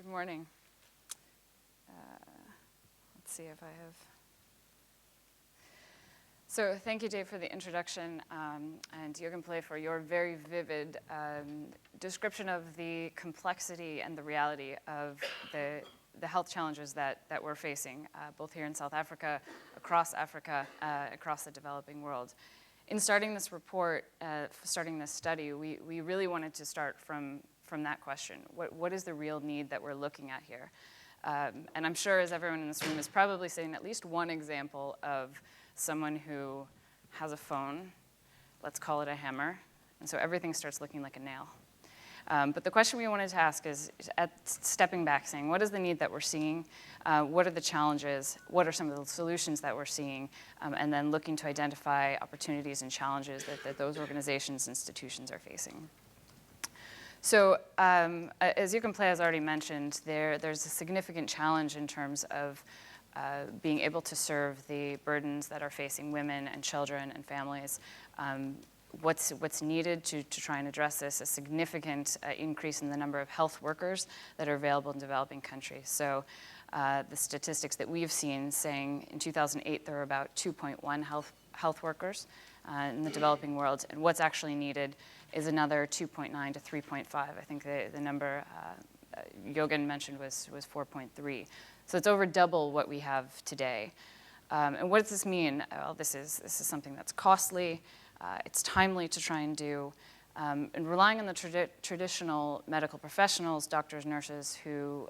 Good morning. Let's see if I have. So thank you, Dave, for the introduction, and Jürgen Play for your very vivid description of the complexity and the reality of the health challenges that we're facing, both here in South Africa, across the developing world. In starting this report, starting this study, we really wanted to start from that question. What is the real need that we're looking at here? And I'm sure, as everyone in this room is probably seeing at least one example of someone who has a phone, let's call it a hammer, and so everything starts looking like a nail. But the question we wanted to ask is, stepping back, saying, what is the need that we're seeing? What are the challenges? What are some of the solutions that we're seeing? And then looking to identify opportunities and challenges that those organizations, institutions are facing. So as Jürgen Play has already mentioned, there's a significant challenge in terms of being able to serve the burdens that are facing women and children and families. What's needed to try and address this, a significant increase in the number of health workers that are available in developing countries. So the statistics that we've seen saying in 2008 there were about 2.1 health workers in the developing world, and what's actually needed is another 2.9 to 3.5. I think the number Jürgen mentioned was 4.3. So it's over double what we have today. And what does this mean? Well, this is something that's costly. It's timely to try and do. And relying on the traditional medical professionals, doctors, nurses, who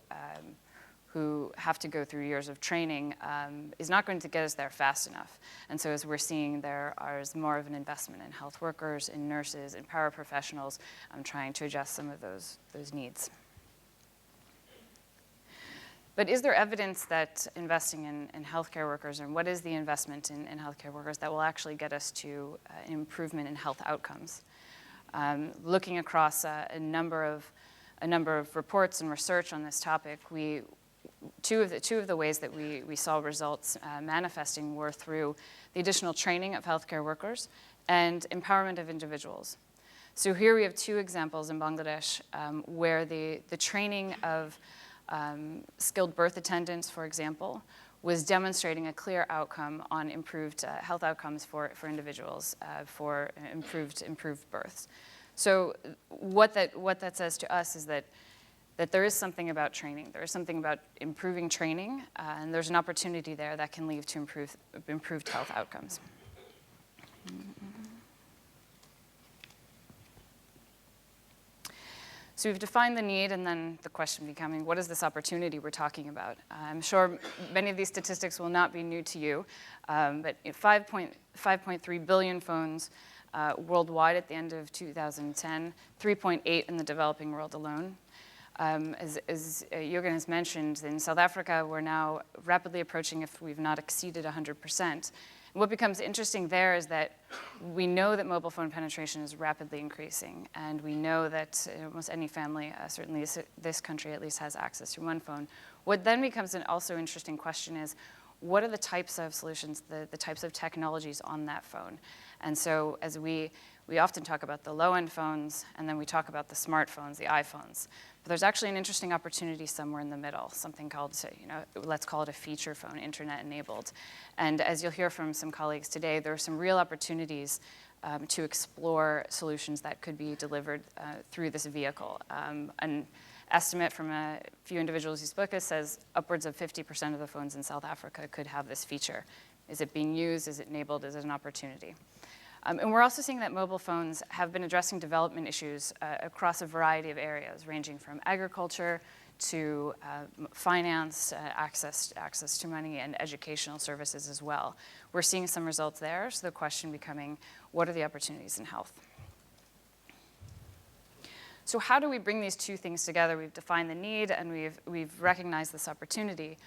have to go through years of training is not going to get us there fast enough. And so as we're seeing, there is more of an investment in health workers, in nurses, in paraprofessionals, trying to address some of those needs. But is there evidence that investing in healthcare workers, and what is the investment in healthcare workers that will actually get us to an improvement in health outcomes? Looking across a number of reports and research on this topic, two of the ways that we saw results manifesting were through the additional training of healthcare workers and empowerment of individuals. So here we have two examples in Bangladesh where the training of skilled birth attendants, for example, was demonstrating a clear outcome on improved health outcomes for individuals, for improved births. So what that says to us is that there is something about training. There is something about improving training, and there's an opportunity there that can lead to improved health outcomes. So we've defined the need, and then the question becoming, what is this opportunity we're talking about? I'm sure many of these statistics will not be new to you, but 5.3 billion phones worldwide at the end of 2010, 3.8 in the developing world alone. As Jürgen has mentioned, in South Africa, we're now rapidly approaching, if we've not exceeded 100%. What becomes interesting there is that we know that mobile phone penetration is rapidly increasing, and we know that almost any family, certainly this country at least, has access to one phone. What then becomes an also interesting question is, what are the types of solutions, the types of technologies on that phone? And so as we often talk about the low-end phones, and then we talk about the smartphones, the iPhones. But there's actually an interesting opportunity somewhere in the middle, something called, let's call it a feature phone, internet-enabled. And as you'll hear from some colleagues today, there are some real opportunities to explore solutions that could be delivered through this vehicle. An estimate from a few individuals who spoke to us says upwards of 50% of the phones in South Africa could have this feature. Is it being used? Is it enabled? Is it an opportunity? And we're also seeing that mobile phones have been addressing development issues across a variety of areas, ranging from agriculture to finance, access to money, and educational services as well. We're seeing some results there, so the question becoming, what are the opportunities in health? So how do we bring these two things together? We've defined the need, and we've recognized this opportunity.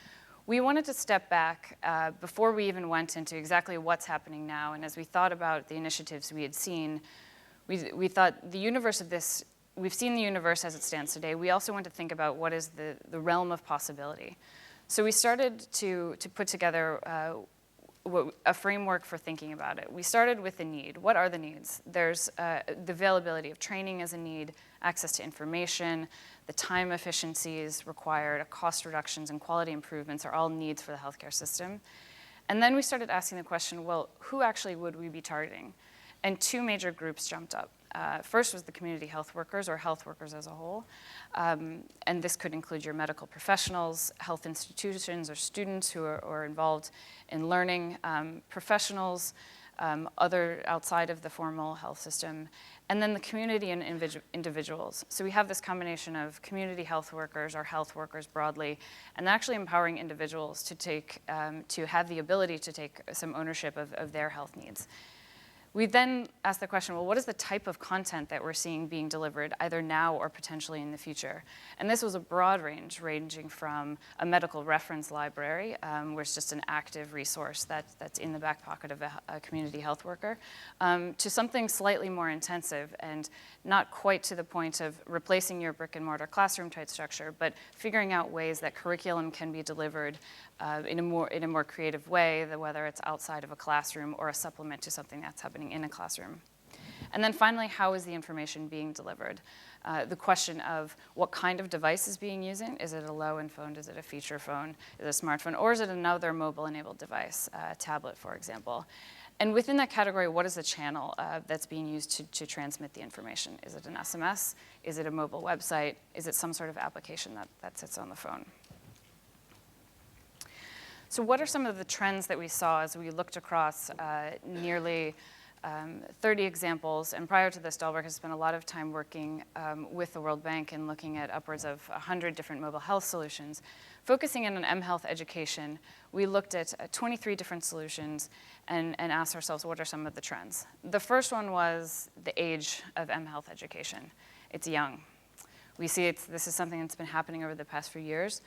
We wanted to step back before we even went into exactly what's happening now, and as we thought about the initiatives we had seen, we thought the universe of this, we've seen the universe as it stands today. We also want to think about what is the realm of possibility. So we started to put together a framework for thinking about it. We started with the need. What are the needs? There's the availability of training as a need, access to information, the time efficiencies required, cost reductions, and quality improvements are all needs for the healthcare system. And then we started asking the question, well, who actually would we be targeting? And two major groups jumped up. First was the community health workers, or health workers as a whole. And this could include your medical professionals, health institutions or students who are involved in learning, professionals, other outside of the formal health system, and then the community and individuals. So we have this combination of community health workers or health workers broadly, and actually empowering individuals to have the ability to take some ownership of their health needs. We then asked the question, well, what is the type of content that we're seeing being delivered either now or potentially in the future? And this was a broad range, ranging from a medical reference library, where it's just an active resource that's in the back pocket of a community health worker, to something slightly more intensive and not quite to the point of replacing your brick and mortar classroom type structure, but figuring out ways that curriculum can be delivered in a more creative way, whether it's outside of a classroom or a supplement to something that's happening in a classroom. And then finally, how is the information being delivered? The question of what kind of device is being used. Is it a low-end phone? Is it a feature phone? Is it a smartphone? Or is it another mobile-enabled device, a tablet, for example? And within that category, what is the channel that's being used to transmit the information? Is it an SMS? Is it a mobile website? Is it some sort of application that sits on the phone? So what are some of the trends that we saw as we looked across nearly 30 examples? And prior to this, Dalb has spent a lot of time working with the World Bank and looking at upwards of 100 different mobile health solutions. Focusing in on mHealth education, we looked at 23 different solutions and asked ourselves, what are some of the trends? The first one was the age of mHealth education. It's young. We see this is something that's been happening over the past few years.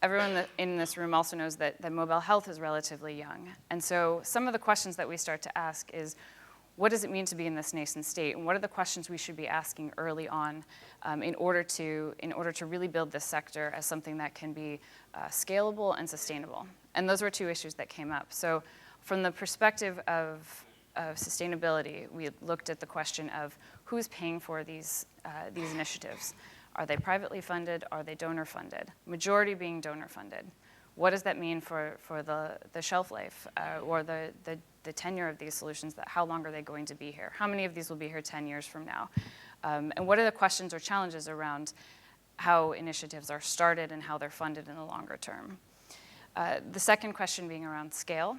Everyone in this room also knows that mobile health is relatively young. And so some of the questions that we start to ask is, what does it mean to be in this nascent state? And what are the questions we should be asking early on in order to really build this sector as something that can be scalable and sustainable? And those were two issues that came up. So from the perspective of sustainability, we looked at the question of who's paying for these initiatives. Are they privately funded? Are they donor funded? Majority being donor funded. What does that mean for the shelf life or the tenure of these solutions? How long are they going to be here? How many of these will be here 10 years from now? And what are the questions or challenges around how initiatives are started and how they're funded in the longer term? The second question being around scale.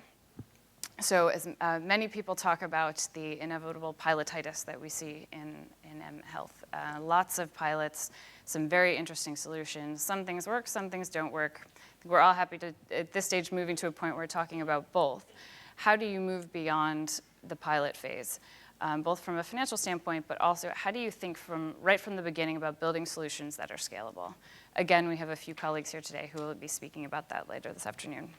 So as many people talk about the inevitable pilotitis that we see in mHealth. Lots of pilots, some very interesting solutions. Some things work, some things don't work. We're all happy to, at this stage, moving to a point where we're talking about both. How do you move beyond the pilot phase, both from a financial standpoint, but also how do you think right from the beginning about building solutions that are scalable? Again, we have a few colleagues here today who will be speaking about that later this afternoon.